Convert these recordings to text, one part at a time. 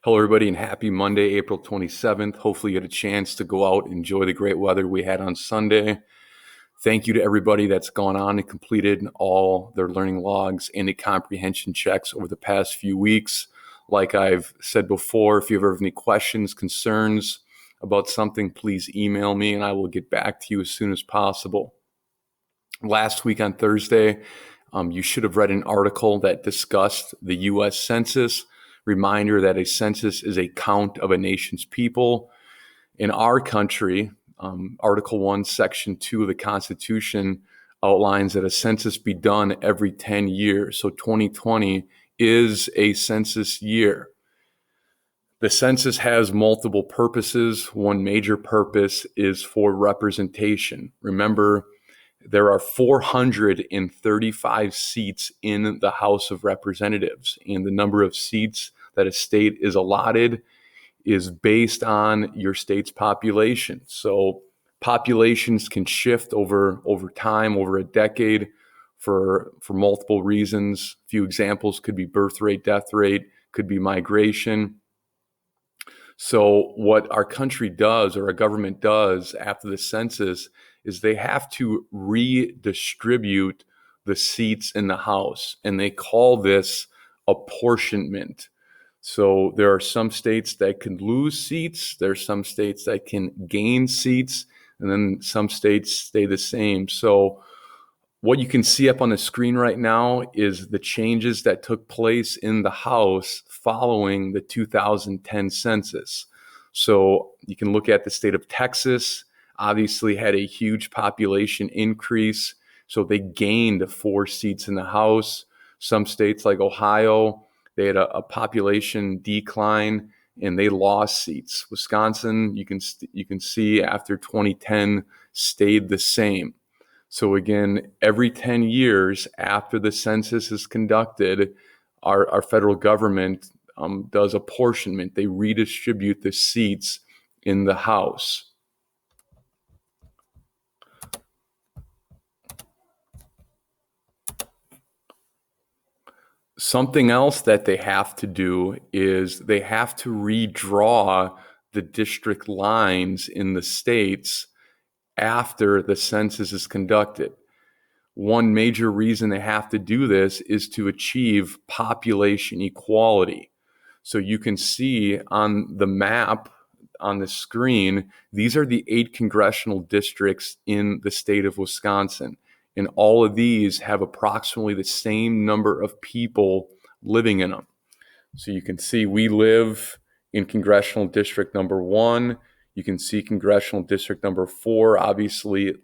Hello, everybody, and happy Monday, April 27th. Hopefully, you had a chance to go out and enjoy the great weather we had on Sunday. Thank you to everybody that's gone on and completed all their learning logs and the comprehension checks over the past few weeks. Like I've said before, if you ever have any questions, concerns about something, please email me and I will get back to you as soon as possible. Last week on Thursday, you should have read an article that discussed the U.S. Census. Reminder that a census is a count of a nation's people. In our country, Article 1, Section 2 of the Constitution outlines that a census be done every 10 years. So 2020 is a census year. The census has multiple purposes. One major purpose is for representation. Remember, there are 435 seats in the House of Representatives, and the number of seats that a state is allotted is based on your state's population. So populations can shift over time, over a decade, for multiple reasons. A few examples could be birth rate, death rate, could be migration. So what our country does, or our government does after the census, is they have to redistribute the seats in the House, and they call this apportionment. So there are some states that can lose seats, there are some states that can gain seats, and then some states stay the same. So what you can see up on the screen right now is the changes that took place in the House following the 2010 census. So you can look at the state of Texas, obviously had a huge population increase. So they gained 4 seats in the House. Some states like Ohio, they had a population decline and they lost seats. Wisconsin, you can see after 2010 stayed the same. So again, every 10 years after the census is conducted, our federal government does apportionment. They redistribute the seats in the House. Something else that they have to do is they have to redraw the district lines in the states after the census is conducted. One major reason they have to do this is to achieve population equality. So you can see on the map on the screen, these are the 8 congressional districts in the state of Wisconsin. And all of these have approximately the same number of people living in them. So you can see we live in congressional district number 1. You can see congressional district number 4, obviously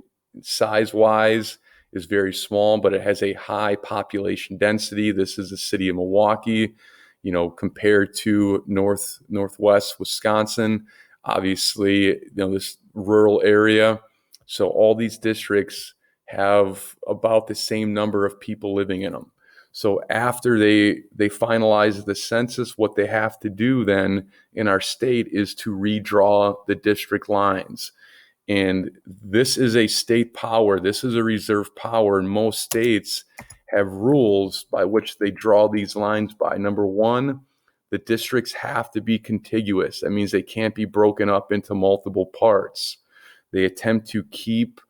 size-wise is very small, but it has a high population density. This is the city of Milwaukee, compared to northwest Wisconsin, obviously, this rural area. So all these districts have about the same number of people living in them. So after they finalize the census, what they have to do then in our state is to redraw the district lines. And this is a state power. This is a reserve power. And most states have rules by which they draw these lines by. Number 1, the districts have to be contiguous. That means they can't be broken up into multiple parts. They attempt to keep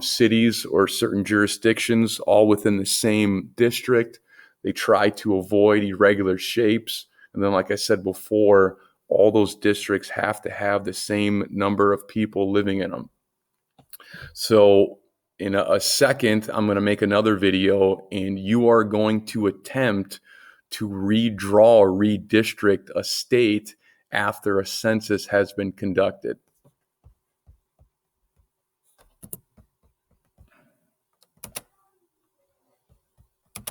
cities or certain jurisdictions all within the same district. They try to avoid irregular shapes. And then, like I said before, all those districts have to have the same number of people living in them. So in a second, I'm going to make another video, and you are going to attempt to redraw or redistrict a state after a census has been conducted.